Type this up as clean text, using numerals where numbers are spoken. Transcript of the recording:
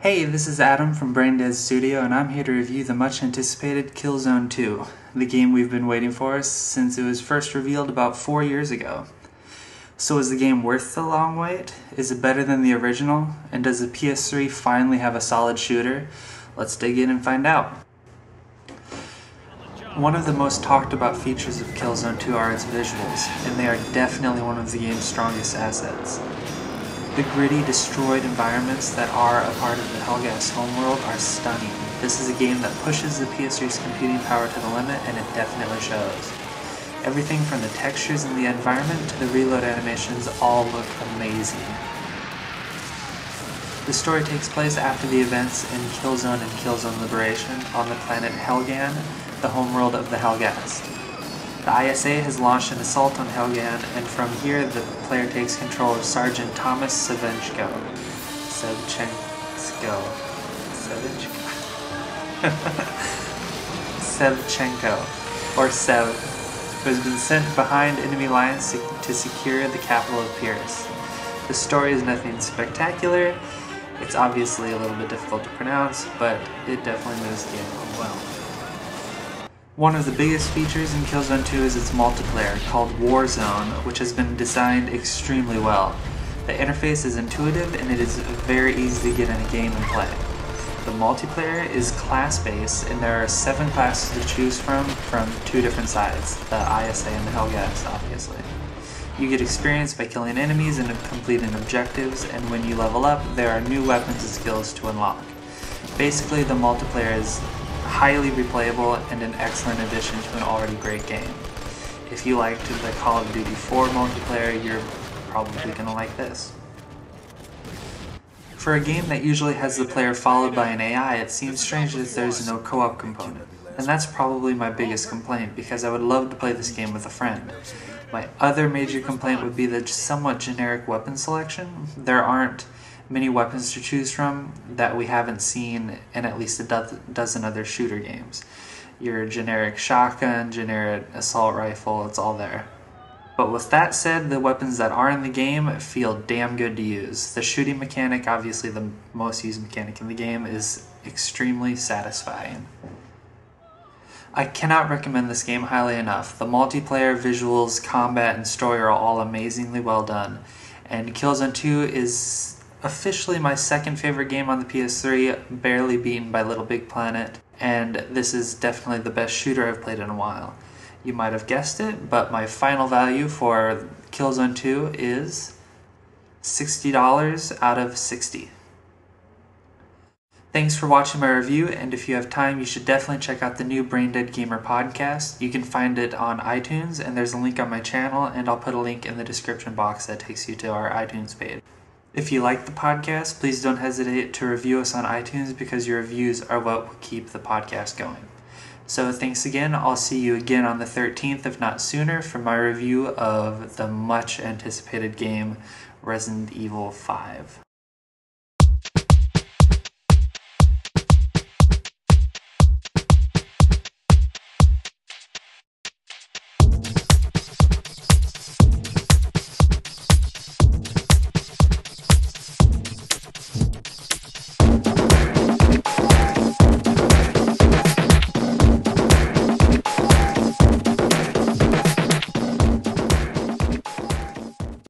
Hey, this is Adam from Braidnead Studio, and I'm here to review the much anticipated Killzone 2, the game we've been waiting for since it was first revealed about 4 years ago. So is the game worth the long wait? Is it better than the original? And does the PS3 finally have a solid shooter? Let's dig in and find out. One of the most talked about features of Killzone 2 are its visuals, and they are definitely one of the game's strongest assets. The gritty, destroyed environments that are a part of the Helghast homeworld are stunning. This is a game that pushes the PS3's computing power to the limit, and it definitely shows. Everything from the textures in the environment to the reload animations all look amazing. The story takes place after the events in Killzone and Killzone Liberation on the planet Helghan, the homeworld of the Helghast. The ISA has launched an assault on Helghan, and from here the player takes control of Sergeant Thomas Savchenko, or Sev, who has been sent behind enemy lines to secure the capital of Pyrrhus. The story is nothing spectacular. It's obviously a little bit difficult to pronounce, but it definitely moves the game along well. One of the biggest features in Killzone 2 is its multiplayer, called Warzone, which has been designed extremely well. The interface is intuitive and it is very easy to get in a game and play. The multiplayer is class-based, and there are 7 classes to choose from 2 different sides, the ISA and the Helghast, obviously. You get experience by killing enemies and completing objectives, and when you level up, there are new weapons and skills to unlock. Basically, the multiplayer is highly replayable and an excellent addition to an already great game. If you liked the Call of Duty 4 multiplayer, you're probably going to like this. For a game that usually has the player followed by an AI, it seems strange that there's no co-op component. And that's probably my biggest complaint, because I would love to play this game with a friend. My other major complaint would be the somewhat generic weapon selection. There aren't many weapons to choose from that we haven't seen in at least a dozen other shooter games. Your generic shotgun, generic assault rifle, it's all there. But with that said, the weapons that are in the game feel damn good to use. The shooting mechanic, obviously the most used mechanic in the game, is extremely satisfying. I cannot recommend this game highly enough. The multiplayer, visuals, combat, and story are all amazingly well done. And Killzone 2 is officially my second favorite game on the PS3, barely beaten by Little Big Planet, and this is definitely the best shooter I've played in a while. You might have guessed it, but my final value for Killzone 2 is $60 out of 60. Thanks for watching my review, and if you have time, you should definitely check out the new Braindead Gamer podcast. You can find it on iTunes, and there's a link on my channel, and I'll put a link in the description box that takes you to our iTunes page. If you like the podcast, please don't hesitate to review us on iTunes, because your reviews are what will keep the podcast going. So thanks again. I'll see you again on the 13th, if not sooner, for my review of the much anticipated game Resident Evil 5.